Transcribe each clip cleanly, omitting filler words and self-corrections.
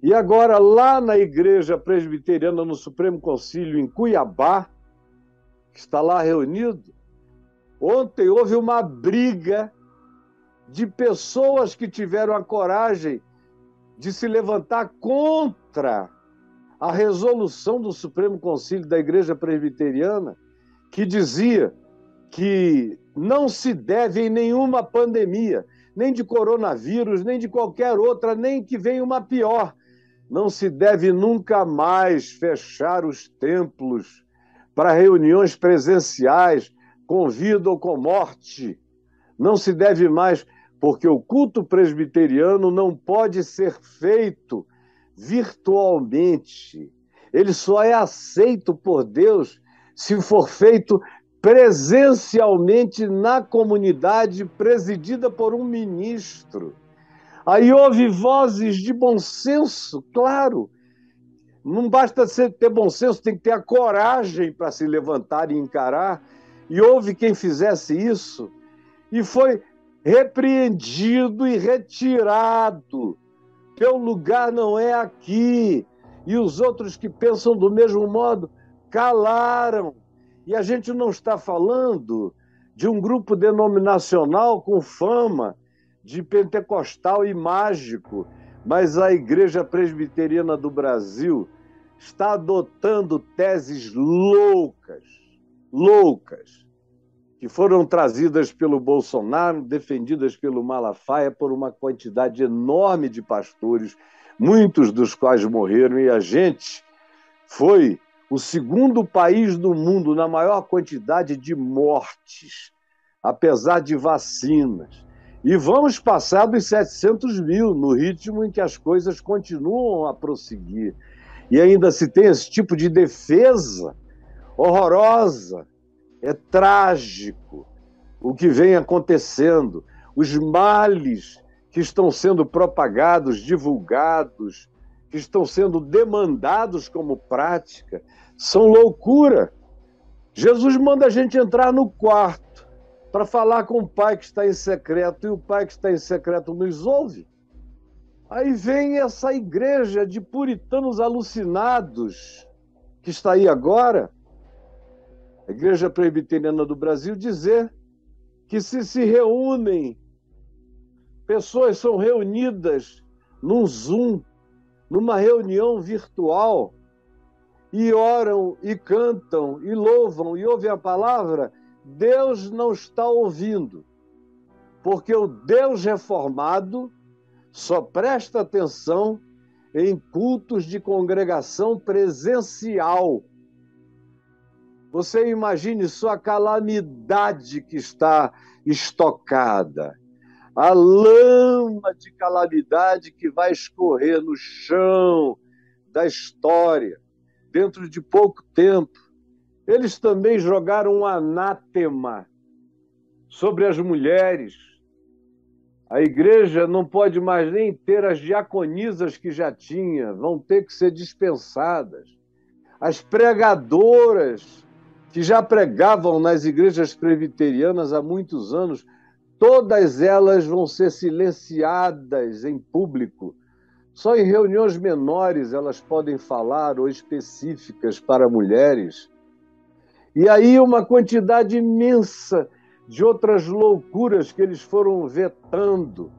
E agora, lá na Igreja Presbiteriana, no Supremo Concílio, em Cuiabá, que está lá reunido, ontem houve uma briga de pessoas que tiveram a coragem de se levantar contra a resolução do Supremo Concílio da Igreja Presbiteriana, que dizia que não se deve em nenhuma pandemia, nem de coronavírus, nem de qualquer outra, nem que venha uma pior, não se deve nunca mais fechar os templos para reuniões presenciais, com vida ou com morte. Não se deve mais, porque o culto presbiteriano não pode ser feito virtualmente. Ele só é aceito por Deus se for feito presencialmente na comunidade, presidida por um ministro. Aí houve vozes de bom senso, claro. Não basta ter bom senso, tem que ter a coragem para se levantar e encarar. E houve quem fizesse isso e foi repreendido e retirado. Teu lugar não é aqui. E os outros que pensam do mesmo modo calaram. E a gente não está falando de um grupo denominacional com fama de pentecostal e mágico, mas a Igreja Presbiteriana do Brasil está adotando teses loucas, que foram trazidas pelo Bolsonaro, defendidas pelo Malafaia por uma quantidade enorme de pastores, muitos dos quais morreram, e a gente foi o segundo país do mundo na maior quantidade de mortes, apesar de vacinas. E vamos passar dos 700 mil, no ritmo em que as coisas continuam a prosseguir. E ainda se tem esse tipo de defesa horrorosa. É trágico o que vem acontecendo. Os males que estão sendo propagados, divulgados, que estão sendo demandados como prática, são loucura. Jesus manda a gente entrar no quarto para falar com o Pai que está em secreto, e o Pai que está em secreto nos ouve. Aí vem essa igreja de puritanos alucinados que está aí agora, a Igreja Presbiteriana do Brasil, dizer que se reúnem, pessoas são reunidas num Zoom, numa reunião virtual, e oram, e cantam, e louvam, e ouvem a palavra, Deus não está ouvindo, porque o Deus reformado só presta atenção em cultos de congregação presencial. Você imagine só a calamidade que está estocada, a lama de calamidade que vai escorrer no chão da história dentro de pouco tempo. Eles também jogaram um anátema sobre as mulheres. A igreja não pode mais nem ter as diaconisas que já tinha, vão ter que ser dispensadas. As pregadoras que já pregavam nas igrejas presbiterianas há muitos anos, todas elas vão ser silenciadas em público. Só em reuniões menores elas podem falar, ou específicas para mulheres. E aí uma quantidade imensa de outras loucuras que eles foram vetando,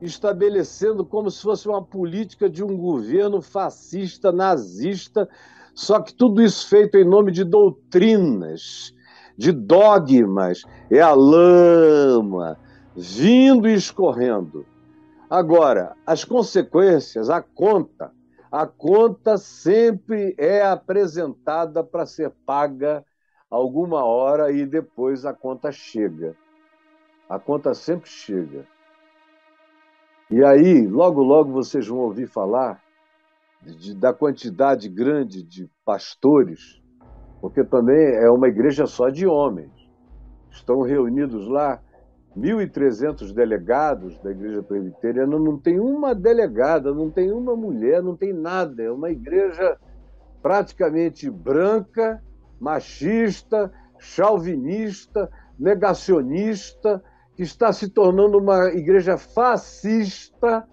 estabelecendo como se fosse uma política de um governo fascista, nazista, só que tudo isso feito em nome de doutrinas, de dogmas. É a lama vindo e escorrendo. Agora, as consequências, a conta sempre é apresentada para ser paga alguma hora, e depois a conta chega. A conta sempre chega. E aí, logo, logo, vocês vão ouvir falar da quantidade grande de pastores, porque também é uma igreja só de homens. Estão reunidos lá 1.300 delegados da Igreja Presbiteriana, não tem uma delegada, não tem uma mulher, não tem nada. É uma igreja praticamente branca, machista, chauvinista, negacionista, que está se tornando uma igreja fascista,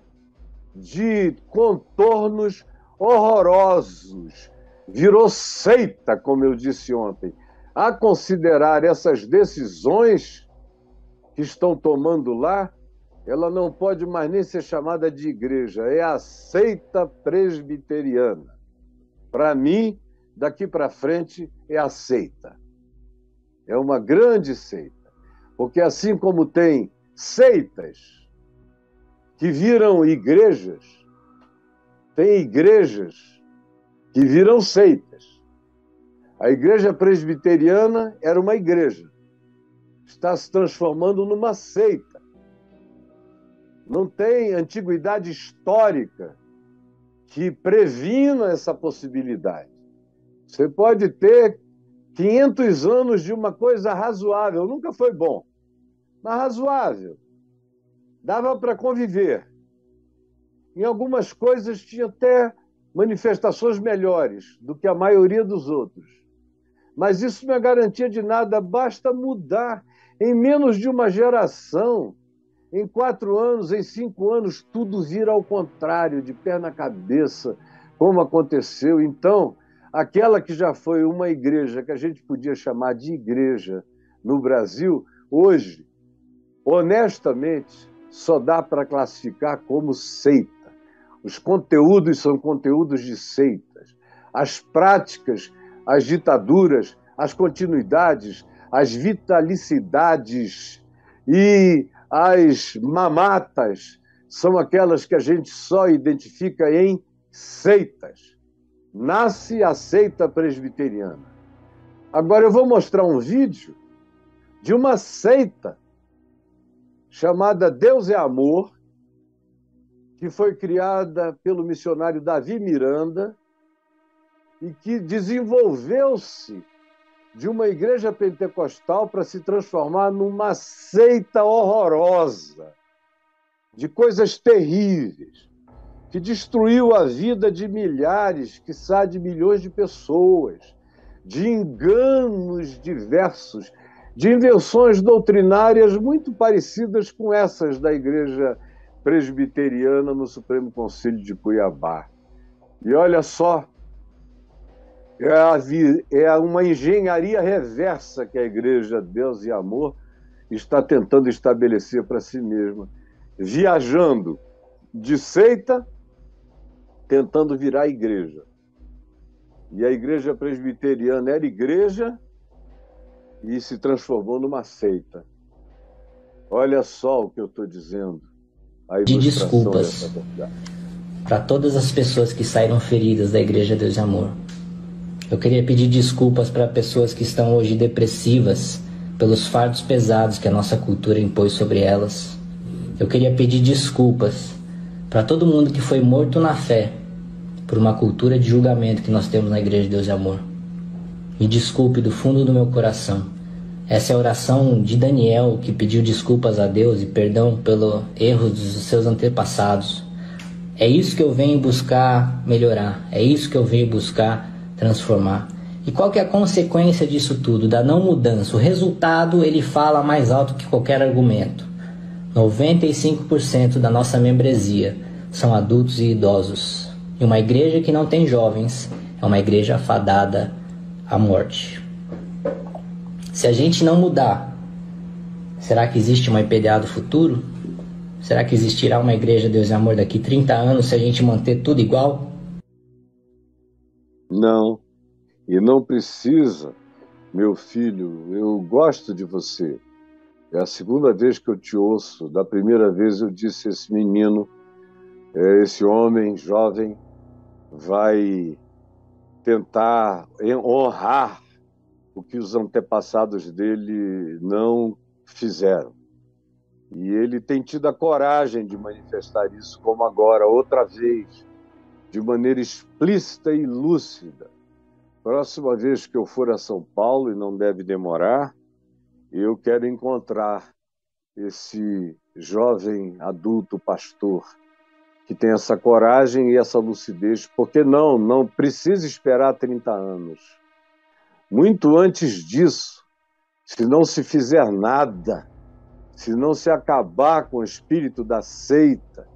de contornos horrorosos. Virou seita, como eu disse ontem. A considerar essas decisões que estão tomando lá, ela não pode mais nem ser chamada de igreja, é a seita presbiteriana. Para mim, daqui para frente, é a seita. É uma grande seita. Porque assim como tem seitas que viram igrejas, tem igrejas que viram seitas. A igreja presbiteriana era uma igreja. Está se transformando numa seita. Não tem antiguidade histórica que previna essa possibilidade. Você pode ter 500 anos de uma coisa razoável, nunca foi bom, mas razoável. Dava para conviver. Em algumas coisas tinha até manifestações melhores do que a maioria dos outros. Mas isso não é garantia de nada, basta mudar. Em menos de uma geração, em 4 anos, em 5 anos, tudo vira ao contrário, de pé na cabeça, como aconteceu. Então, aquela que já foi uma igreja, que a gente podia chamar de igreja no Brasil, hoje, honestamente, só dá para classificar como seita. Os conteúdos são conteúdos de seitas. As práticas, as ditaduras, as continuidades, as vitalicidades e as mamatas são aquelas que a gente só identifica em seitas. Nasce a seita presbiteriana. Agora eu vou mostrar um vídeo de uma seita chamada Deus é Amor, que foi criada pelo missionário Davi Miranda e que desenvolveu-se de uma igreja pentecostal para se transformar numa seita horrorosa, de coisas terríveis, que destruiu a vida de milhares, quiçá de milhões de pessoas, de enganos diversos, de invenções doutrinárias muito parecidas com essas da igreja presbiteriana no Supremo Conselho de Cuiabá. E olha só, é uma engenharia reversa que a Igreja Deus e Amor está tentando estabelecer para si mesma, viajando de seita, tentando virar igreja. E a igreja presbiteriana era igreja e se transformou numa seita. Olha só o que eu estou dizendo. De desculpas para todas as pessoas que saíram feridas da Igreja Deus e Amor. Eu queria pedir desculpas para pessoas que estão hoje depressivas pelos fardos pesados que a nossa cultura impôs sobre elas. Eu queria pedir desculpas para todo mundo que foi morto na fé por uma cultura de julgamento que nós temos na Igreja de Deus e Amor. Me desculpe do fundo do meu coração. Essa é a oração de Daniel, que pediu desculpas a Deus e perdão pelo erro dos seus antepassados. É isso que eu venho buscar melhorar. É isso que eu venho buscar transformar. E qual que é a consequência disso tudo, da não mudança? O resultado, ele fala mais alto que qualquer argumento. 95% da nossa membresia são adultos e idosos. E uma igreja que não tem jovens é uma igreja fadada à morte. Se a gente não mudar, será que existe uma IPDA do futuro? Será que existirá uma igreja Deus e Amor daqui 30 anos se a gente manter tudo igual? Não, e não precisa, meu filho, eu gosto de você. É a segunda vez que eu te ouço. Da primeira vez eu disse: esse menino, esse homem jovem vai tentar honrar o que os antepassados dele não fizeram. E ele tem tido a coragem de manifestar isso, como agora, outra vez, de maneira explícita e lúcida. Próxima vez que eu for a São Paulo, e não deve demorar, eu quero encontrar esse jovem adulto pastor que tem essa coragem e essa lucidez, porque não precisa esperar 30 anos. Muito antes disso, se não se fizer nada, se não se acabar com o espírito da seita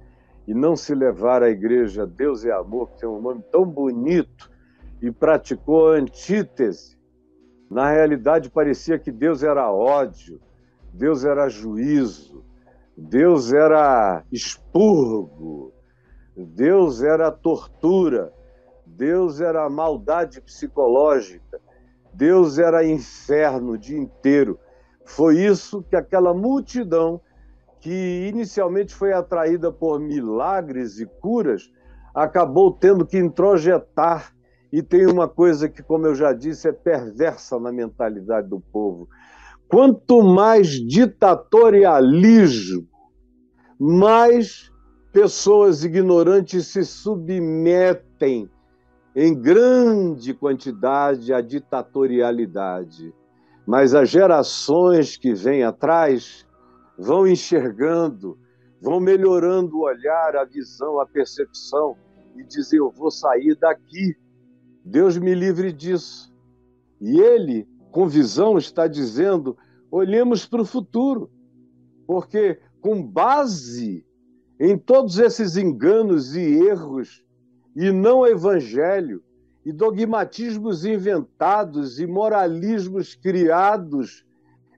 e não se levar a igreja Deus é Amor, que tem um nome tão bonito, e praticou a antítese. Na realidade, parecia que Deus era ódio, Deus era juízo, Deus era expurgo, Deus era tortura, Deus era maldade psicológica, Deus era inferno o dia inteiro. Foi isso que aquela multidão, que inicialmente foi atraída por milagres e curas, acabou tendo que introjetar. E tem uma coisa que, como eu já disse, é perversa na mentalidade do povo. Quanto mais ditatorialismo, mais pessoas ignorantes se submetem em grande quantidade à ditatorialidade. Mas as gerações que vêm atrás vão enxergando, vão melhorando o olhar, a visão, a percepção e dizem: eu vou sair daqui. Deus me livre disso. E ele, com visão, está dizendo: olhemos para o futuro, porque com base em todos esses enganos e erros e não evangelho, e dogmatismos inventados e moralismos criados,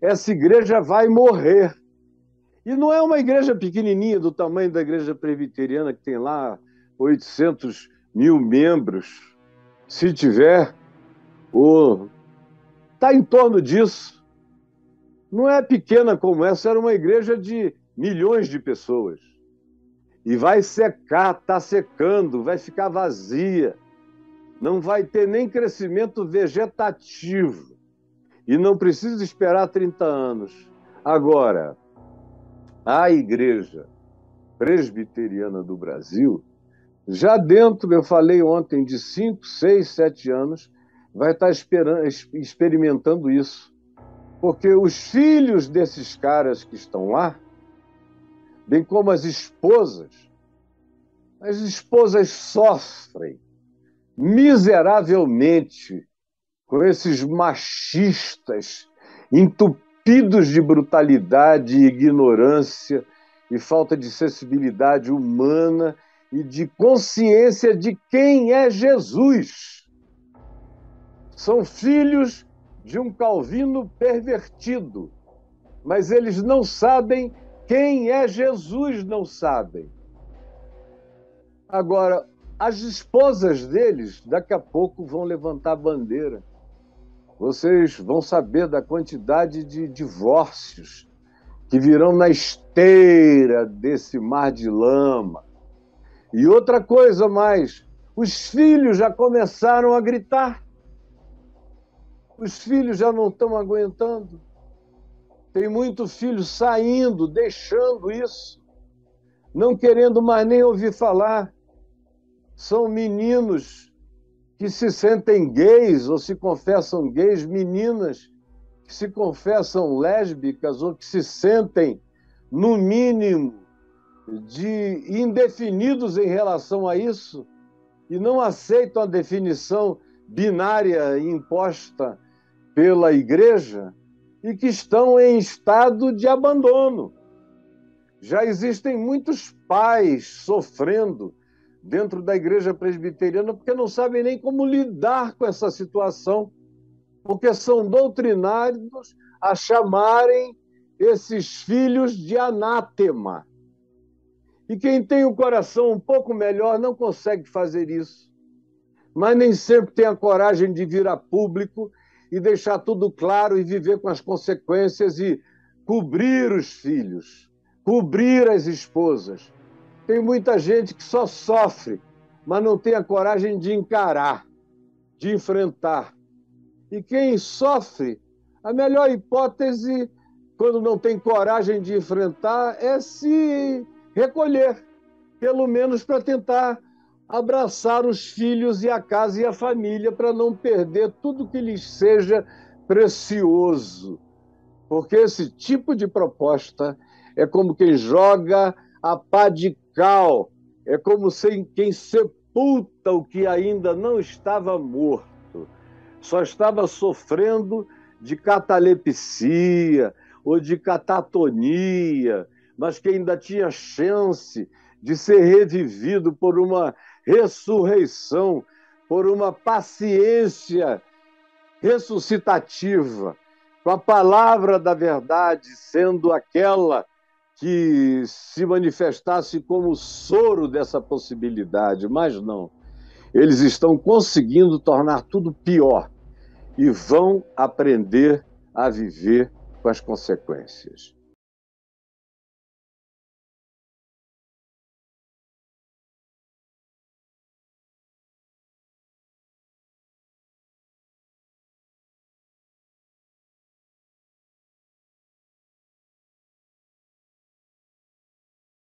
essa igreja vai morrer. E não é uma igreja pequenininha do tamanho da igreja presbiteriana, que tem lá 800 mil membros. Se tiver, está em torno disso. Não é pequena como essa, era uma igreja de milhões de pessoas. E vai secar, está secando, vai ficar vazia. Não vai ter nem crescimento vegetativo. E não precisa esperar 30 anos. Agora, a igreja presbiteriana do Brasil, já dentro, eu falei ontem, de 5, 6, 7 anos, vai estar experimentando isso. Porque os filhos desses caras que estão lá, bem como as esposas sofrem miseravelmente com esses machistas entupidos de brutalidade e ignorância e falta de sensibilidade humana e de consciência de quem é Jesus. São filhos de um Calvino pervertido, mas eles não sabem quem é Jesus, não sabem. Agora, as esposas deles, daqui a pouco, vão levantar a bandeira. Vocês vão saber da quantidade de divórcios que virão na esteira desse mar de lama. E outra coisa mais, os filhos já começaram a gritar. Os filhos já não estão aguentando. Tem muito filho saindo, deixando isso, não querendo mais nem ouvir falar. São meninos que se sentem gays ou se confessam gays, meninas que se confessam lésbicas ou que se sentem, no mínimo, de indefinidos em relação a isso e não aceitam a definição binária imposta pela igreja e que estão em estado de abandono. Já existem muitos pais sofrendo dentro da igreja presbiteriana porque não sabem nem como lidar com essa situação, porque são doutrinários a chamarem esses filhos de anátema. E quem tem o coração um pouco melhor não consegue fazer isso. Mas nem sempre tem a coragem de vir a público e deixar tudo claro e viver com as consequências e cobrir os filhos, cobrir as esposas. Tem muita gente que só sofre, mas não tem a coragem de encarar, de enfrentar. E quem sofre, a melhor hipótese, quando não tem coragem de enfrentar, é se recolher, pelo menos para tentar abraçar os filhos e a casa e a família para não perder tudo que lhes seja precioso. Porque esse tipo de proposta é como quem joga a pá de cal, é como quem sepulta o que ainda não estava morto, só estava sofrendo de catalepsia ou de catatonia, mas que ainda tinha chance de ser revivido por uma ressurreição, por uma paciência ressuscitativa, com a palavra da verdade sendo aquela que se manifestasse como soro dessa possibilidade, mas não. Eles estão conseguindo tornar tudo pior e vão aprender a viver com as consequências.